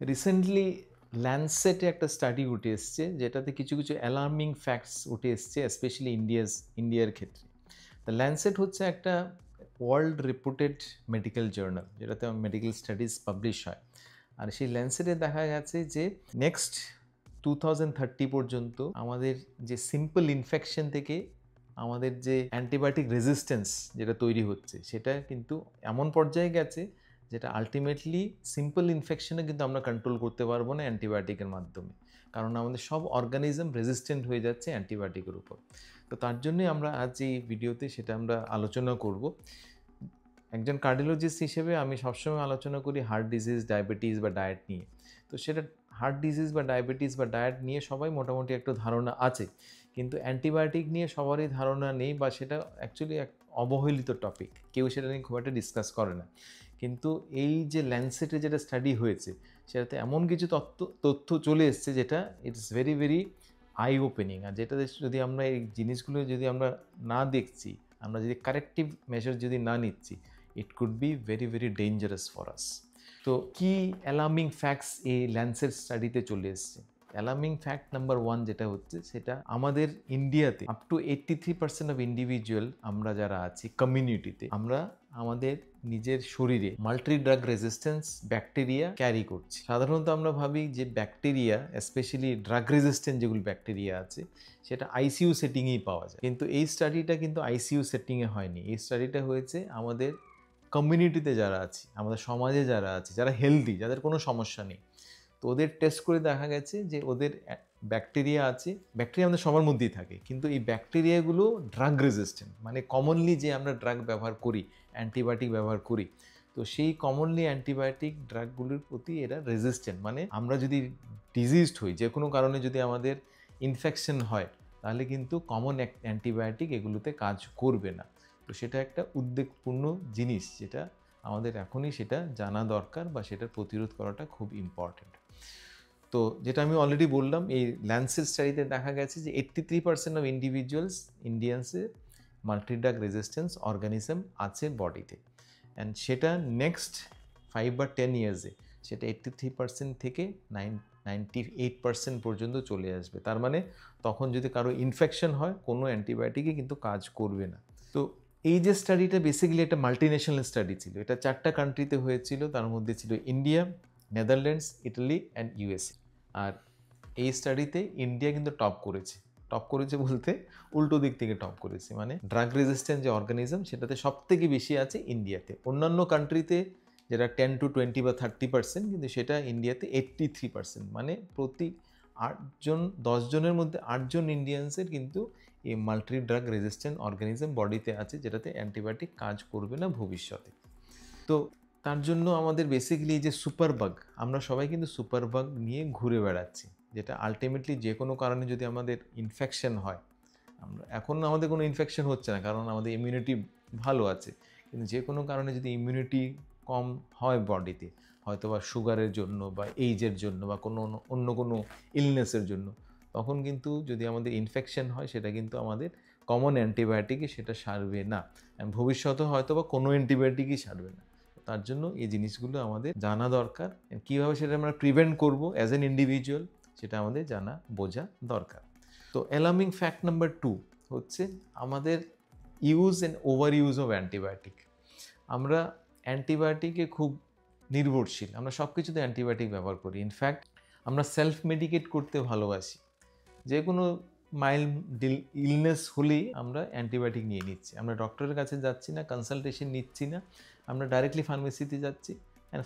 Recently ল্যান্ডসেটে একটা study উঠে এসছে যেটাতে কিছু কিছু অ্যালার্মিং ফ্যাক্টস উঠে এসছে স্পেশালি ইন্ডিয়ার ক্ষেত্রে। দ্য ল্যান্ডসেট হচ্ছে একটা ওয়ার্ল্ড রেপুটেড মেডিকেল জার্নাল যেটাতে মেডিকেল স্টাডিজ পাবলিশ হয়। আর সেই ল্যান্ডসেটে দেখা গেছে যে নেক্সট 2030 পর্যন্ত আমাদের যে সিম্পল ইনফেকশন থেকে আমাদের যে অ্যান্টিবায়োটিক রেজিস্ট্যান্স যেটা তৈরি হচ্ছে সেটা কিন্তু এমন পর্যায়ে গেছে যেটা আলটিমেটলি সিম্পল ইনফেকশনে কিন্তু আমরা কন্ট্রোল করতে পারবো না অ্যান্টিবায়োটিকের মাধ্যমে, কারণ আমাদের সব অর্গানিজম রেজিস্ট্যান্ট হয়ে যাচ্ছে অ্যান্টিবায়োটিকের উপর। তো তার জন্যই আমরা আজ এই ভিডিওতে সেটা আমরা আলোচনা করব। একজন কার্ডিওলজিস্ট হিসেবে আমি সবসময় আলোচনা করি হার্ট ডিজিজ, ডায়াবেটিস বা ডায়েট নিয়ে। তো সেটা হার্ট ডিজিজ বা ডায়াবেটিস বা ডায়েট নিয়ে সবাই মোটামুটি একটা ধারণা আছে, কিন্তু অ্যান্টিবায়োটিক নিয়ে সবারই ধারণা নেই বা সেটা অ্যাকচুয়ালি এক অবহেলিত টপিক, কেউ সেটা নিয়ে খুব একটা ডিসকাস করে না। কিন্তু এই যে ল্যান্ডসেটে যেটা স্টাডি হয়েছে সেটাতে এমন কিছু তথ্য চলে এসছে যেটা it's very very eye opening. আর যেটা যদি আমরা এই জিনিসগুলো যদি আমরা না দেখছি, আমরা যদি কারেক্টিভ মেজার যদি না নিচ্ছি, it could be very very dangerous for us. তো কি অ্যালার্মিং ফ্যাক্টস এই ল্যান্সেট স্টাডিতে চলে এসছে। অ্যালার্মিং ফ্যাক্ট নাম্বার 1 যেটা হচ্ছে সেটা আমাদের ইন্ডিয়াতে আপ টু 83% অফ ইন্ডিভিজুয়াল আমরা যারা আছি কমিউনিটিতে, আমরা আমাদের নিজের শরীরে multi drug resistance bacteria carry করছি। সাধারণত আমরা ভাবি যে ব্যাকটেরিয়া স্পেশালি ড্রাগ রেজিস্ট্যান্ট যেগুলো ব্যাকটেরিয়া আছে সেটা আইসিইউ সেটিংয়েই পাওয়া যায়, কিন্তু এই স্টাডিটা কিন্তু আইসিইউ সেটিংয়ে হয়নি। এই স্টাডিটা হয়েছে আমাদের কমিউনিটিতে যারা আছি, আমাদের সমাজে যারা আছে, যারা হেলদি, যাদের কোনো সমস্যা নেই, তো ওদের টেস্ট করে দেখা গেছে যে ওদের ব্যাকটেরিয়া আছে। ব্যাকটেরিয়া আমাদের সবার মধ্যেই থাকে, কিন্তু এই ব্যাকটেরিয়াগুলো ড্রাগ রেজিস্ট্যান্ট, মানে কমনলি যে আমরা ড্রাগ ব্যবহার করি, অ্যান্টিবায়োটিক ব্যবহার করি, তো সেই কমনলি অ্যান্টিবায়োটিক ড্রাগগুলির প্রতি এরা রেজিস্ট্যান্ট। মানে আমরা যদি ডিজিজড হই, যে কোনো কারণে যদি আমাদের ইনফেকশন হয়, তাহলে কিন্তু কমন অ্যান্টিবায়োটিক এগুলোতে কাজ করবে না। তো সেটা একটা উদ্বেগপূর্ণ জিনিস, যেটা আমাদের এখনই সেটা জানা দরকার বা সেটা প্রতিরোধ করাটা খুব ইম্পর্ট্যান্ট। তো যেটা আমি অলরেডি বললাম, এই ল্যান্সেট স্টাডিতে দেখা গেছে যে 83% অফ ইন্ডিয়ান্সের মাল্টিড্রাগ রেজিস্ট্যান্স অর্গানিজম আছে বডিতে। অ্যান্ড সেটা নেক্সট 5 বা 10 ইয়ার্সে সেটা 83% থেকে 98% পর্যন্ত চলে আসবে। তার মানে তখন যদি কারো ইনফেকশন হয়, কোনো অ্যান্টিবায়োটিকই কিন্তু কাজ করবে না। তো এই যে স্টাডিটা বেসিক্যালি একটা মাল্টিন্যাশনাল স্টাডি ছিল, এটা 4টা কান্ট্রিতে হয়েছিল। তার মধ্যে ছিল India, Netherlands, Italy and USA. আর এই স্টাডিতে ইন্ডিয়া কিন্তু টপ করেছে বলতে উল্টো দিক থেকে টপ করেছে, মানে ড্রাগ রেজিস্ট্যান্ট যে অর্গানিজম সেটাতে সব থেকে বেশি আছে ইন্ডিয়াতে। অন্যান্য কান্ট্রিতে যেটা 10 to 20 বা 30%, কিন্তু সেটা ইন্ডিয়াতে 83%। মানে প্রতি 10 জনের মধ্যে 8 জন ইন্ডিয়ান্সের কিন্তু এই মাল্টি ড্রাগ রেজিস্ট্যান্ট অর্গানিজম বডিতে আছে, যেটাতে অ্যান্টিবায়োটিক কাজ করবে না ভবিষ্যতে। তো তার জন্য আমাদের বেসিক্যালি যে সুপারবাগ, আমরা সবাই কিন্তু সুপারবাগ নিয়ে ঘুরে বেড়াচ্ছি, যেটা আলটিমেটলি যে কোনো কারণে যদি আমাদের ইনফেকশন হয়, আমরা এখন আমাদের কোনো ইনফেকশন হচ্ছে না কারণ আমাদের ইমিউনিটি ভালো আছে, কিন্তু যে কোনো কারণে যদি ইমিউনিটি কম হয় বডিতে, হয়তো বা সুগারের জন্য বা এইজের জন্য বা কোনো অন্য কোনো ইলনেসের জন্য, তখন কিন্তু যদি আমাদের ইনফেকশন হয় সেটা কিন্তু আমাদের কমন অ্যান্টিবায়োটিকই সেটা সারবে না, ভবিষ্যতে হয়তো বা কোনো অ্যান্টিবায়োটিকই সারবে না। তার জন্য এই জিনিসগুলো আমাদের জানা দরকার। কীভাবে সেটা আমরা প্রিভেন্ট করব অ্যাজ অ্যান ইন্ডিভিজুয়াল, সেটা আমাদের জানা বোঝা দরকার। তো অ্যালার্মিং ফ্যাক্ট নাম্বার 2 হচ্ছে আমাদের use and over use of antibiotic. আমরা অ্যান্টিবায়োটিকে খুব নির্ভরশীল, আমরা সব কিছুতে অ্যান্টিবায়োটিক ব্যবহার করি। ইনফ্যাক্ট আমরা সেলফ মেডিকেট করতে ভালোবাসি। যে কোনো মাইল্ড ইলনেস হলেই আমরা অ্যান্টিবায়োটিক নিয়ে নিচ্ছি, আমরা ডক্টরের কাছে যাচ্ছি না, কনসালটেশন নিচ্ছি না, আমরা ডাইরেক্টলি ফার্মেসিতে যাচ্ছি, অ্যান্ড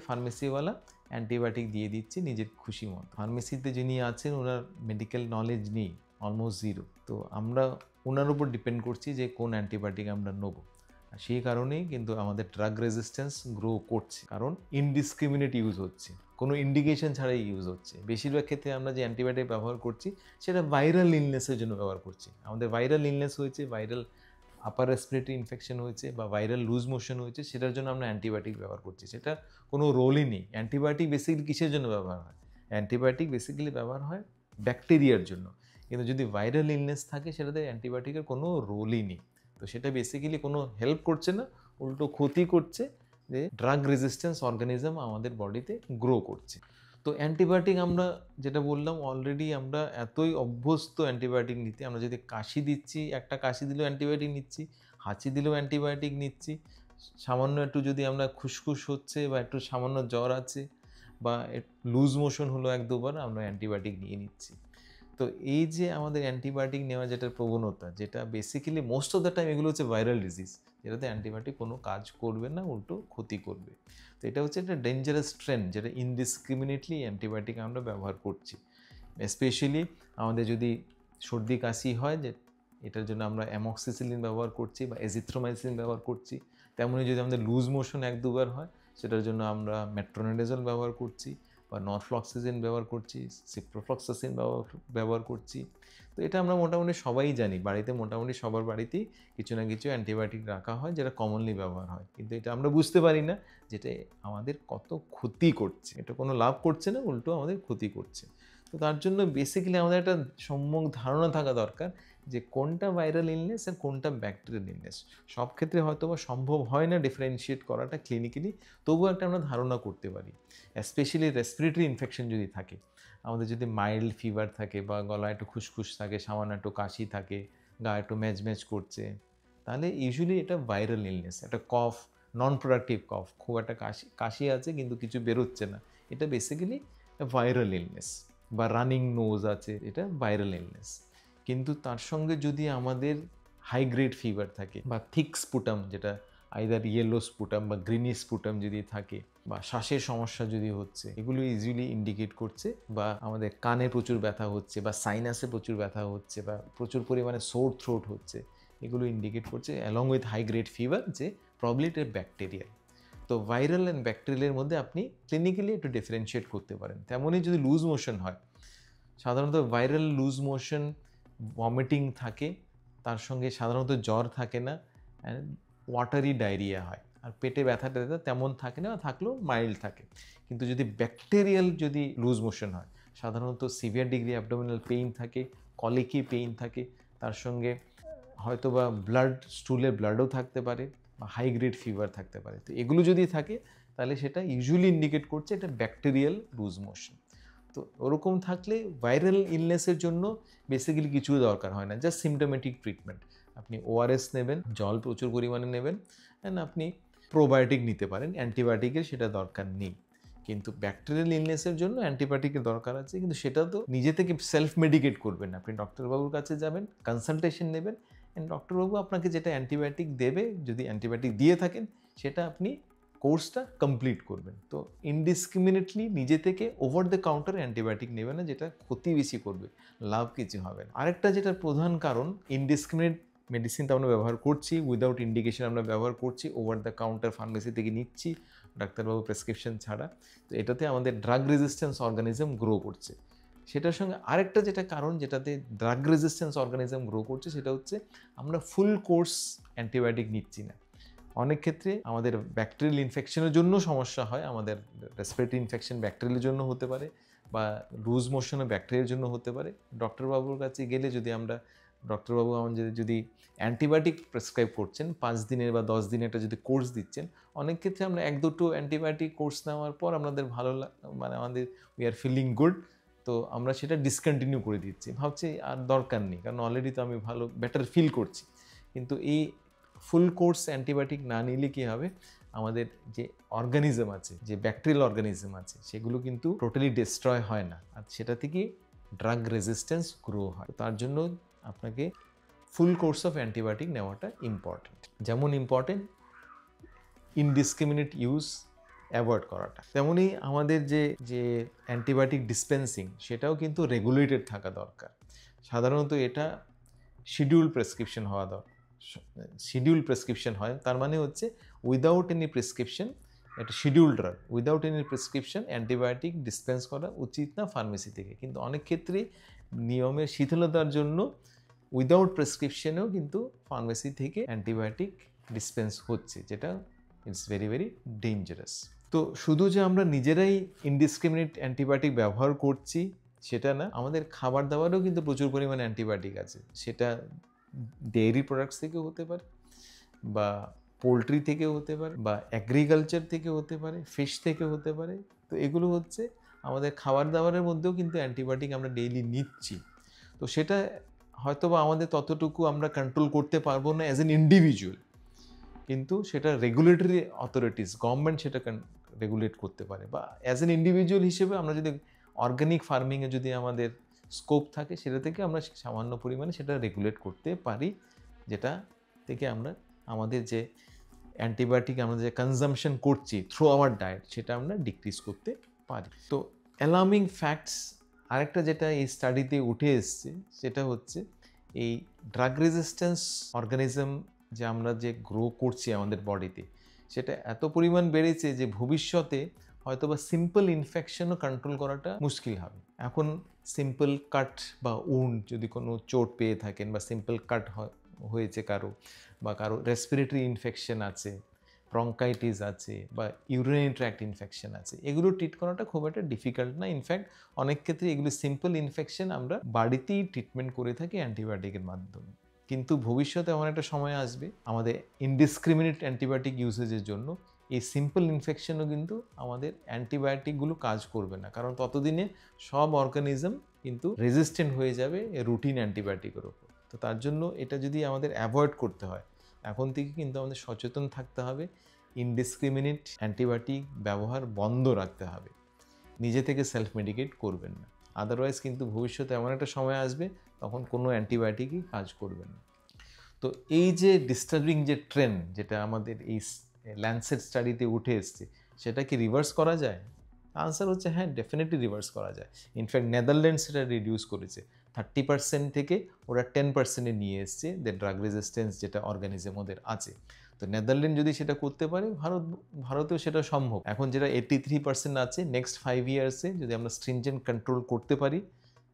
ফার্মেসিওয়ালা অ্যান্টিবায়োটিক দিয়ে দিচ্ছে নিজের খুশি মতো। ফার্মেসিতে যিনি আছেন ওনার মেডিকেল নলেজ নেই, অলমোস্ট জিরো। তো আমরা ওনার উপর ডিপেন্ড করছি যে কোন অ্যান্টিবায়োটিক আমরা নেবো। সেই কারণেই কিন্তু আমাদের ড্রাগ রেজিস্ট্যান্স গ্রো করছে, কারণ ইনডিসক্রিমিনেট ইউজ হচ্ছে, কোনো ইন্ডিকেশন ছাড়াই ইউজ হচ্ছে। বেশিরভাগ ক্ষেত্রে আমরা যে অ্যান্টিবায়োটিক ব্যবহার করছি সেটা ভাইরাল ইলনেসের জন্য ব্যবহার করছি। আমাদের ভাইরাল ইলনেস হয়েছে, ভাইরাল আপার রেসপিরেটরি ইনফেকশন হয়েছে বা ভাইরাল লুজ মোশন হয়েছে, সেটার জন্য আমরা অ্যান্টিবায়োটিক ব্যবহার করছি, সেটা কোনো রোলই নেই। অ্যান্টিবায়োটিক বেসিক্যালি কিসের জন্য ব্যবহার হয়? অ্যান্টিবায়োটিক বেসিক্যালি ব্যবহার হয় ব্যাকটেরিয়ার জন্য, কিন্তু যদি ভাইরাল ইলনেস থাকে সেটাতে অ্যান্টিবায়োটিকের কোনো রোলই নেই। তো সেটা বেসিক্যালি কোনো হেল্প করছে না, উল্টো ক্ষতি করছে যে ড্রাগ রেজিস্ট্যান্স অর্গানিজম আমাদের বডিতে গ্রো করছে। তো অ্যান্টিবায়োটিক আমরা যেটা বললাম অলরেডি আমরা এতই অভ্যস্ত অ্যান্টিবায়োটিক নিতে, আমরা যদি কাশি দিচ্ছি একটা কাশি দিলেও অ্যান্টিবায়োটিক নিচ্ছি, হাঁচি দিলেও অ্যান্টিবায়োটিক নিচ্ছি, সামান্য একটু যদি আমরা খুসখুস হচ্ছে বা একটু সামান্য জ্বর আছে বা লুজ মোশন হলো 1-2 বার আমরা অ্যান্টিবায়োটিক নিয়ে নিচ্ছি। তো এই যে আমাদের অ্যান্টিবায়োটিক নেওয়া যেটার প্রবণতা, যেটা basically most of the time এগুলো হচ্ছে ভাইরাল ডিজিজ, যেটাতে অ্যান্টিবায়োটিক কোনো কাজ করবে না, উল্টো ক্ষতি করবে। তো এটা হচ্ছে একটা ডেঞ্জারাস ট্রেন্ড, যেটা ইনডিসক্রিমিনেটলি অ্যান্টিবায়োটিক আমরা ব্যবহার করছি। স্পেশালি আমাদের যদি সর্দি কাশি হয়, যে এটার জন্য আমরা অ্যামক্সিসিলিন ব্যবহার করছি বা এজিথ্রোমাইসিন ব্যবহার করছি। তেমনি যদি আমাদের লুজ মোশন 1-2 বার হয়, সেটার জন্য আমরা মেট্রোনিডাজল ব্যবহার করছি বা নরফ্লক্সাসিন ব্যবহার করছি, সিপ্রোফ্লক্সাসিন ব্যবহার করছি। তো এটা আমরা মোটামুটি সবাই জানি, বাড়িতে মোটামুটি সবার বাড়িতেই কিছু না কিছু অ্যান্টিবায়োটিক রাখা হয়, যেটা কমনলি ব্যবহার হয়। কিন্তু এটা আমরা বুঝতে পারি না যেটা আমাদের কত ক্ষতি করছে। এটা কোনো লাভ করছে না, উল্টো আমাদের ক্ষতি করছে। তো তার জন্য বেসিক্যালি আমাদের একটা সম্যক ধারণা থাকা দরকার যে কোনটা ভাইরাল ইলনেস আর কোনটা ব্যাকটেরিয়াল ইলনেস। সব ক্ষেত্রে হয়তো বা সম্ভব হয় না ডিফারেন্সিয়েট করাটা ক্লিনিক্যালি, তবুও একটা আমরা ধারণা করতে পারি। স্পেশালি রেসপিরেটরি ইনফেকশন যদি থাকে, আমাদের যদি মাইল্ড ফিভার থাকে বা গলায় একটু খুসখুস থাকে, সামান্য একটু কাশি থাকে, গা একটু ম্যাজম্যাজ করছে, তাহলে ইউজুয়ালি এটা ভাইরাল ইলনেস। একটা কফ, নন প্রোডাক্টিভ কফ, খুব একটা কাশি আছে কিন্তু কিছু বেরোচ্ছে না, এটা বেসিক্যালি ভাইরাল ইলনেস। বা রানিং নোজ আছে, এটা ভাইরাল ইলনেস। কিন্তু তার সঙ্গে যদি আমাদের হাই গ্রেড ফিভার থাকে বা থিক স্পুটাম, যেটা আইদার ইয়েলো স্পুটাম বা গ্রিনি স্পুটাম যদি থাকে, বা শ্বাসের সমস্যা যদি হচ্ছে, এগুলো ইজিলি ইন্ডিকেট করছে, বা আমাদের কানে প্রচুর ব্যথা হচ্ছে বা সাইনাসে প্রচুর ব্যথা হচ্ছে বা প্রচুর পরিমাণে সোর থ্রোট হচ্ছে, এগুলো ইন্ডিকেট করছে along with high grade fever যে প্রবলি এটা ব্যাকটেরিয়াল। তো ভাইরাল অ্যান্ড ব্যাকটেরিয়ালের মধ্যে আপনি ক্লিনিক্যালি একটু ডিফারেন্সিয়েট করতে পারেন। তেমনই যদি লুজ মোশন হয়, সাধারণত ভাইরাল লুজ মোশন, ভমিটিং থাকে, তার সঙ্গে সাধারণত জ্বর থাকে না, অ্যান্ড ওয়াটারি ডায়রিয়া হয়, আর পেটে ব্যথা ট্যাথা তেমন থাকে না, থাকলেও মাইল্ড থাকে। কিন্তু যদি ব্যাকটেরিয়াল যদি লুজ মোশন হয়, সাধারণত সিভিয়ার ডিগ্রি অ্যাবডোমিনাল পেইন থাকে, কলিকি পেইন থাকে, তার সঙ্গে হয়তো বা স্টুলে ব্লাডও থাকতে পারে বা হাই গ্রেড ফিভার থাকতে পারে। তো এগুলো যদি থাকে, তাহলে সেটা ইউজুয়ালি ইন্ডিকেট করছে এটা ব্যাকটেরিয়াল লুজ মোশন। তো ওরকম থাকলে ভাইরাল ইলনেসের জন্য বেসিক্যালি কিছু দরকার হয় না, জাস্ট সিমটোমেটিক ট্রিটমেন্ট। আপনি ওআরএস নেবেন, জল প্রচুর পরিমাণে নেবেন, অ্যান্ড আপনি প্রোবায়োটিক নিতে পারেন, অ্যান্টিবায়োটিকের সেটা দরকার নেই। কিন্তু ব্যাকটেরিয়াল ইলনেসের জন্য অ্যান্টিবায়োটিকের দরকার আছে, কিন্তু সেটা তো নিজে থেকে সেলফ মেডিকেট করবেন। আপনি ডক্টরবাবুর কাছে যাবেন, কনসালটেশন নেবেন, অ্যান্ড ডক্টরবাবু আপনাকে যেটা অ্যান্টিবায়োটিক দেবে, যদি অ্যান্টিবায়োটিক দিয়ে থাকেন, সেটা আপনি কোর্সটা কমপ্লিট করবেন। তো ইনডিসক্রিমিনেটলি নিজে থেকে ওভার দ্য কাউন্টার অ্যান্টিবায়োটিক নেবে না, যেটা ক্ষতি বেশি করবে, লাভ কিছু হবে না। আরেকটা যেটার প্রধান কারণ, ইনডিসক্রিমিনেট মেডিসিনটা আমরা ব্যবহার করছি, উইদাউট ইন্ডিকেশন আমরা ব্যবহার করছি, ওভার দ্য কাউন্টার ফার্মেসি থেকে নিচ্ছি ডাক্তারবাবু প্রেসক্রিপশন ছাড়া। তো এটাতে আমাদের ড্রাগ রেজিস্ট্যান্স অর্গানিজম গ্রো করছে। সেটার সঙ্গে আরেকটা যেটা কারণ, যেটাতে ড্রাগ রেজিস্ট্যান্স অর্গানিজম গ্রো করছে, সেটা হচ্ছে আমরা ফুল কোর্স অ্যান্টিবায়োটিক নিচ্ছি না। অনেক ক্ষেত্রে আমাদের ব্যাকটেরিয়াল ইনফেকশনের জন্য সমস্যা হয়, আমাদের রেসপিরেটরি ইনফেকশন ব্যাকটেরিয়ালের জন্য হতে পারে, বা লুজ মোশনে ব্যাকটেরিয়ার জন্য হতে পারে। ডক্টরবাবুর কাছে গেলে যদি আমরা, ডক্টরবাবু আমাদের যদি অ্যান্টিবায়োটিক প্রেসক্রাইব করছেন 5 দিনের বা 10 দিনের একটা যদি কোর্স দিচ্ছেন, অনেক ক্ষেত্রে আমরা 1-2 অ্যান্টিবায়োটিক কোর্স নেওয়ার পর আমাদের ভালো মানে আমাদের উই আর ফিলিং গুড, তো আমরা সেটা ডিসকন্টিনিউ করে দিচ্ছি, ভাবছি আর দরকার নেই, কারণ অলরেডি তো আমি ভালো বেটার ফিল করছি। কিন্তু এই ফুল কোর্স অ্যান্টিবায়োটিক না নিলে কী হবে, আমাদের যে অর্গানিজম আছে, যে ব্যাকটেরিয়াল অর্গানিজম আছে, সেগুলো কিন্তু টোটালি ডিস্ট্রয় হয় না, আর সেটা থেকে ড্রাগ রেজিস্ট্যান্স গ্রো হয়। তার জন্য আপনাকে ফুল কোর্স অফ অ্যান্টিবায়োটিক নেওয়াটা ইম্পর্টেন্ট। যেমন ইম্পর্টেন্ট ইনডিসক্রিমিনেট ইউজ অ্যাভয়েড করাটা, তেমনই আমাদের যে অ্যান্টিবায়োটিক ডিসপেন্সিং, সেটাও কিন্তু রেগুলেটেড থাকা দরকার। সাধারণত এটা শিডিউল প্রেসক্রিপশন হওয়া দরকার। শিডিউল প্রেসক্রিপশন হয়, তার মানে হচ্ছে উইদাউট এনি প্রেসক্রিপশন, একটা schedule drug without any prescription antibiotic dispense করা উচিত না ফার্মেসি থেকে। কিন্তু অনেক ক্ষেত্রে নিয়মের শিথিলতার জন্য উইদাউট প্রেসক্রিপশনেও কিন্তু ফার্মেসি থেকে অ্যান্টিবায়োটিক ডিসপেন্স হচ্ছে, যেটা ইটস ভেরি ভেরি ডেঞ্জারাস। তো শুধু যে আমরা নিজেরাই ইনডিসক্রিমিনেট অ্যান্টিবায়োটিক ব্যবহার করছি সেটা না, আমাদের খাবার দাবারেও কিন্তু প্রচুর পরিমাণে অ্যান্টিবায়োটিক আছে। সেটা ডেয়ারি প্রোডাক্টস থেকেও হতে পারে, বা পোলট্রি থেকে হতে পারে বা অ্যাগ্রিকালচার থেকে হতে পারে, ফিশ থেকে হতে পারে। তো এগুলো হচ্ছে আমাদের খাবার দাবারের মধ্যেও কিন্তু অ্যান্টিবায়োটিক আমরা ডেইলি নিচ্ছি। তো সেটা হয়তো বা আমাদের ততটুকু আমরা কন্ট্রোল করতে পারবো না অ্যাজ এন ইন্ডিভিজুয়াল, কিন্তু সেটা রেগুলেটরি অথরিটিস, গভর্নমেন্ট সেটা রেগুলেট করতে পারে। বা অ্যাজ এন ইন্ডিভিজুয়াল হিসেবে আমরা যদি অর্গানিক ফার্মিংয়ে যদি আমাদের স্কোপ থাকে, সেটা থেকে আমরা সামান্য পরিমাণে সেটা রেগুলেট করতে পারি, যেটা থেকে আমরা আমাদের যে অ্যান্টিবায়োটিক আমরা যে কনজামশন করছি থ্রু আওয়ার ডায়েট, সেটা আমরা ডিক্রিজ করতে পারি। তো অ্যালার্মিং ফ্যাক্টস আরেকটা যেটা এই স্টাডিতে উঠে এসছে, সেটা হচ্ছে এই ড্রাগ রেজিস্ট্যান্স অর্গানিজম যে আমরা যে গ্রো করছি আমাদের বডিতে, সেটা এত পরিমাণ বেড়েছে যে ভবিষ্যতে হয়তো বা সিম্পল ইনফেকশনও কন্ট্রোল করাটা মুশকিল হবে। এখন সিম্পল কাট বা উন্ড যদি কোনো চোট পেয়ে থাকেন বা সিম্পল কাট হয়েছে কারো, বা কারো রেসপিরেটরি ইনফেকশন আছে, ব্রঙ্কাইটিস আছে, বা ইউরিনারি ট্র্যাক্ট ইনফেকশন আছে, এগুলো ট্রিট করাটা খুব একটা ডিফিকাল্ট না। ইনফ্যাক্ট অনেক ক্ষেত্রে এগুলো সিম্পল ইনফেকশন আমরা বাড়িতেই ট্রিটমেন্ট করে থাকি অ্যান্টিবায়োটিকের মাধ্যমে। কিন্তু ভবিষ্যতে এমন একটা সময় আসবে আমাদের ইনডিসক্রিমিনেট অ্যান্টিবায়োটিক ইউসেজের জন্য এই সিম্পল ইনফেকশনও কিন্তু আমাদের অ্যান্টিবায়োটিকগুলো কাজ করবে না, কারণ ততদিনে সব অর্গানিজম কিন্তু রেজিস্ট্যান্ট হয়ে যাবে রুটিন অ্যান্টিবায়োটিকের ওপর। তো তার জন্য এটা যদি আমাদের অ্যাভয়েড করতে হয়, এখন থেকে কিন্তু আমাদের সচেতন থাকতে হবে, ইনডিসক্রিমিনেট অ্যান্টিবায়োটিক ব্যবহার বন্ধ রাখতে হবে, নিজে থেকে সেলফ মেডিকেট করবেন না। আদারওয়াইজ কিন্তু ভবিষ্যতে এমন একটা সময় আসবে তখন কোনো অ্যান্টিবায়োটিকই কাজ করবে না। তো এই যে ডিস্টার্বিং যে ট্রেন্ড যেটা আমাদের এই ল্যান্সেট স্টাডিতে উঠে এসছে, সেটা কি রিভার্স করা যায়? আনসার হচ্ছে হ্যাঁ, ডেফিনেটলি রিভার্স করা যায়। ইনফ্যাক্ট নেদারল্যান্ডস সেটা রিডিউস করেছে 30% থেকে ওরা 10%-এ নিয়ে এসছে যে ড্রাগ রেজিস্ট্যান্স যেটা অর্গানিজম ওদের আছে। তো নেদারল্যান্ড যদি সেটা করতে পারে, ভারতেও সেটা সম্ভব। এখন যেটা 83% আছে, নেক্সট 5 ইয়ার্সে যদি আমরা স্ট্রিনজেন্ট কন্ট্রোল করতে পারি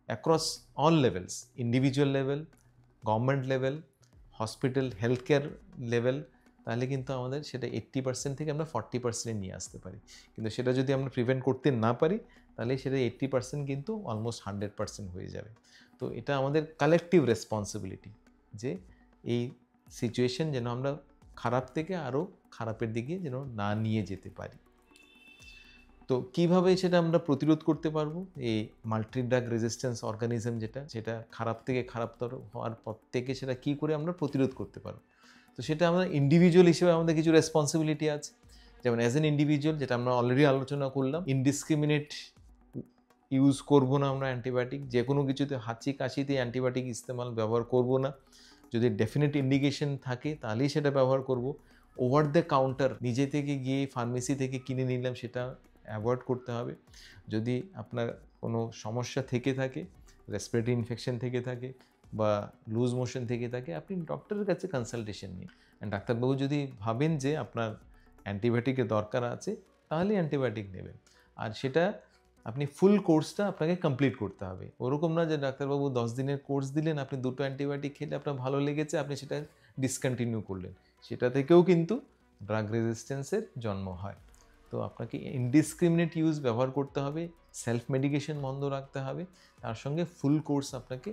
across all levels, individual level, government level, hospital, health care level, তাহলে কিন্তু আমাদের সেটা 80% থেকে আমরা 40%-এ নিয়ে আসতে পারি। কিন্তু সেটা যদি আমরা প্রিভেন্ট করতে না পারি, তাহলে সেটা 80% কিন্তু অলমোস্ট 100% হয়ে যাবে। তো এটা আমাদের কালেকটিভ রেসপন্সিবিলিটি যে এই সিচুয়েশন যেন আমরা খারাপ থেকে আরও খারাপের দিকে যেন না নিয়ে যেতে পারি। তো কীভাবে সেটা আমরা প্রতিরোধ করতে পারবো? এই মাল্টি ড্রাগ রেজিস্ট্যান্স অর্গানিজম যেটা খারাপ থেকে খারাপতর হওয়ার পর থেকে সেটা কী করে আমরা প্রতিরোধ করতে পারবো? তো সেটা আমরা ইন্ডিভিজুয়াল হিসেবে আমাদের কিছু রেসপন্সিবিলিটি আছে। যেমন অ্যাজ এন ইন্ডিভিজুয়াল, যেটা আমরা অলরেডি আলোচনা করলাম, ইনডিসক্রিমিনেট ইউজ করব না আমরা অ্যান্টিবায়োটিক। যে কোনো কিছুতে হাঁচি কাশিতে অ্যান্টিবায়োটিক ব্যবহার করব না। যদি ডেফিনেট ইন্ডিকেশন থাকে তাহলেই সেটা ব্যবহার করব। ওভার দ্য কাউন্টার নিজে থেকে গিয়ে ফার্মেসি থেকে কিনে নিলাম, সেটা অ্যাভয়েড করতে হবে। যদি আপনার কোনো সমস্যা থেকে থাকে, রেসপিরেটরি ইনফেকশন থেকে থাকে বা লুজ মোশন থেকে থাকে, আপনি ডক্টরের কাছে কনসালটেশন নিন। ডাক্তারবাবু যদি ভাবেন যে আপনার অ্যান্টিবায়োটিকের দরকার আছে, তাহলে অ্যান্টিবায়োটিক নেবেন। আর সেটা আপনি ফুল কোর্সটা আপনাকে কমপ্লিট করতে হবে। ওরকম না যে ডাক্তারবাবু 10 দিনের কোর্স দিলেন, আপনি 2টো অ্যান্টিবায়োটিক খেলে আপনার ভালো লেগেছে, আপনি সেটা ডিসকন্টিনিউ করলেন। সেটা থেকেও কিন্তু ড্রাগ রেজিস্ট্যান্সের জন্ম হয়। তো আপনাকে ইনডিসক্রিমিনেট ইউজ ব্যবহার করতে হবে, সেলফ মেডিকেশন বন্ধ রাখতে হবে, তার সঙ্গে ফুল কোর্স আপনাকে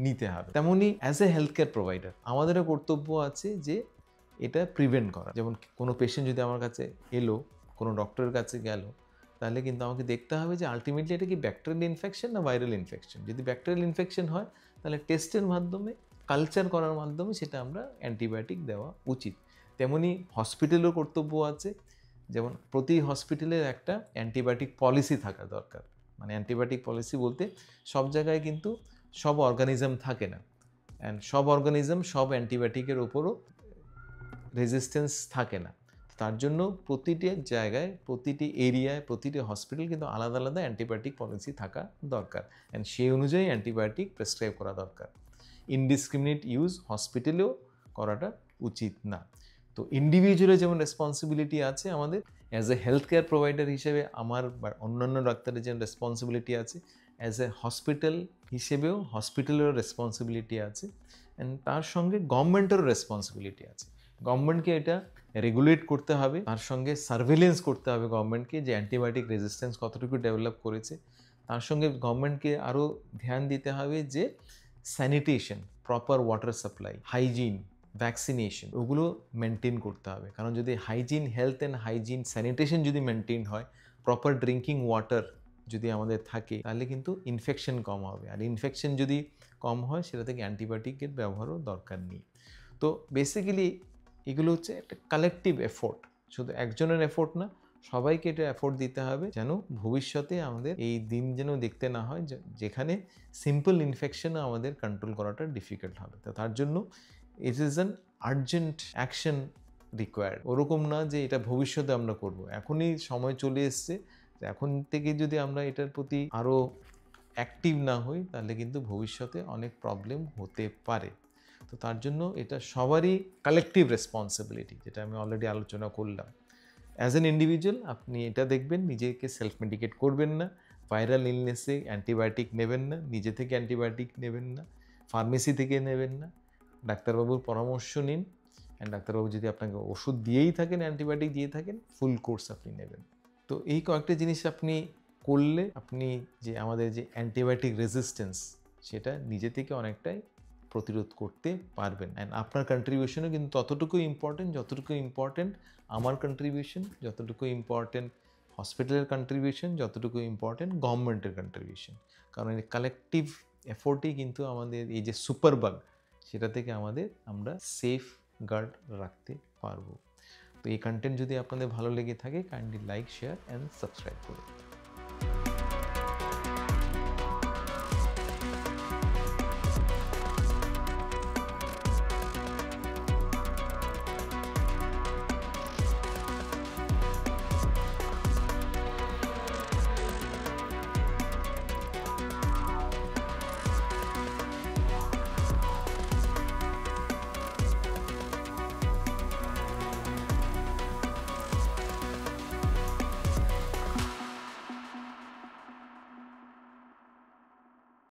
নিতে হবে। তেমনই as a health care provider আমাদেরও কর্তব্য আছে যে এটা প্রিভেন্ট করা। যেমন কোনো পেশেন্ট যদি আমার কাছে এলো, কোনো ডক্টরের কাছে গেল, তাহলে কিন্তু আমাকে দেখতে হবে যে আলটিমেটলি এটা কি ব্যাকটেরিয়াল ইনফেকশন না ভাইরাল ইনফেকশন। যদি ব্যাকটেরিয়াল ইনফেকশন হয়, তাহলে টেস্টের মাধ্যমে, কালচার করার মাধ্যমে সেটা আমরা অ্যান্টিবায়োটিক দেওয়া উচিত। তেমনি হসপিটালেরও কর্তব্য আছে। যেমন প্রতি হসপিটালের একটা অ্যান্টিবায়োটিক পলিসি থাকা দরকার। মানে অ্যান্টিবায়োটিক পলিসি বলতে সব জায়গায় কিন্তু সব অর্গানিজম থাকে না, অ্যান্ড সব অর্গানিজম সব অ্যান্টিবায়োটিকের ওপরও রেজিস্ট্যান্স থাকে না। তার জন্য প্রতিটি জায়গায়, প্রতিটি এরিয়ায়, প্রতিটি হসপিটাল কিন্তু আলাদা আলাদা অ্যান্টিবায়োটিক পলিসি থাকা দরকার, অ্যান্ড সেই অনুযায়ী অ্যান্টিবায়োটিক প্রেসক্রাইব করা দরকার। ইনডিসক্রিমিনেট ইউজ হসপিটালেও করাটা উচিত না। তো ইন্ডিভিজুয়ালের যেমন রেসপন্সিবিলিটি আছে, আমাদের as a health care provider হিসেবে আমার বা অন্যান্য ডাক্তারের যেমন রেসপন্সিবিলিটি আছে, অ্যাজ এ হসপিটাল হিসেবেও হসপিটালেরও রেসপন্সিবিলিটি আছে, অ্যান্ড তার সঙ্গে গভর্নমেন্টেরও রেসপন্সিবিলিটি আছে। গভর্নমেন্টকে এটা রেগুলেট করতে হবে, তার সঙ্গে সার্ভেলেন্স করতে হবে গভর্নমেন্টকে যে অ্যান্টিবায়োটিক রেজিস্ট্যান্স কতটুকু ডেভেলপ করেছে। তার সঙ্গে গভর্নমেন্টকে আরও ধ্যান দিতে হবে যে sanitation, proper water supply, hygiene, vaccination, ওগুলো মেনটেন করতে হবে। কারণ যদি hygiene, health and hygiene, sanitation যদি মেনটেন হয়, প্রপার ড্রিঙ্কিং ওয়াটার যদি আমাদের থাকে, তাহলে কিন্তু ইনফেকশন কম হবে। আর ইনফেকশন যদি কম হয়, সেটা থেকে অ্যান্টিবায়োটিকের ব্যবহারও দরকার নেই। তো বেসিক্যালি এগুলো হচ্ছে একটা কালেকটিভ এফোর্ট, শুধু একজনের এফোর্ট না, সবাইকে এটা এফোর্ট দিতে হবে, যেন ভবিষ্যতে আমাদের এই দিন যেন দেখতে না হয় যেখানে সিম্পল ইনফেকশনও আমাদের কন্ট্রোল করাটা ডিফিকাল্ট হবে। তো তার জন্য it is an urgent action required. ওরকম না যে এটা ভবিষ্যতে আমরা করব, এখনই সময় চলে এসছে। এখন থেকে যদি আমরা এটার প্রতি আরও অ্যাক্টিভ না হই, তাহলে কিন্তু ভবিষ্যতে অনেক প্রবলেম হতে পারে। তো তার জন্য এটা সবারই কালেকটিভ রেসপন্সিবিলিটি, যেটা আমি অলরেডি আলোচনা করলাম। অ্যাজ অ্যান ইন্ডিভিজুয়াল আপনি এটা দেখবেন, নিজেকে সেলফ মেডিকেট করবেন না, ভাইরাল ইলনেসে অ্যান্টিবায়োটিক নেবেন না, নিজে থেকে অ্যান্টিবায়োটিক নেবেন না, ফার্মেসি থেকে নেবেন না, ডাক্তারবাবুর পরামর্শ নিন। অ্যান্ড ডাক্তারবাবু যদি আপনাকে ওষুধ দিয়েই থাকেন, অ্যান্টিবায়োটিক দিয়ে থাকেন, ফুল কোর্স আপনি নেবেন। তো এই কয়েকটা জিনিস আপনি করলে আপনি যে আমাদের যে অ্যান্টিবায়োটিক রেজিস্ট্যান্স, সেটা নিজে থেকে অনেকটাই প্রতিরোধ করতে পারবেন। অ্যান্ড আপনার কন্ট্রিবিউশনও কিন্তু ততটুকুই ইম্পর্টেন্ট, যতটুকু ইম্পর্টেন্ট আমার কন্ট্রিবিউশন, যতটুকু ইম্পর্টেন্ট হসপিটালের কন্ট্রিবিউশন, যতটুকু ইম্পর্টেন্ট গভর্নমেন্টের কন্ট্রিবিউশন। কারণ এই কালেকটিভ এফোর্টই কিন্তু আমাদের এই যে সুপার বাগ, সেটা থেকে আমরা সেফ গার্ড রাখতে পারবো। তো এই কন্টেন্ট যদি আপনাদের ভালো লেগে থাকে, kindly like, share and subscribe করুন।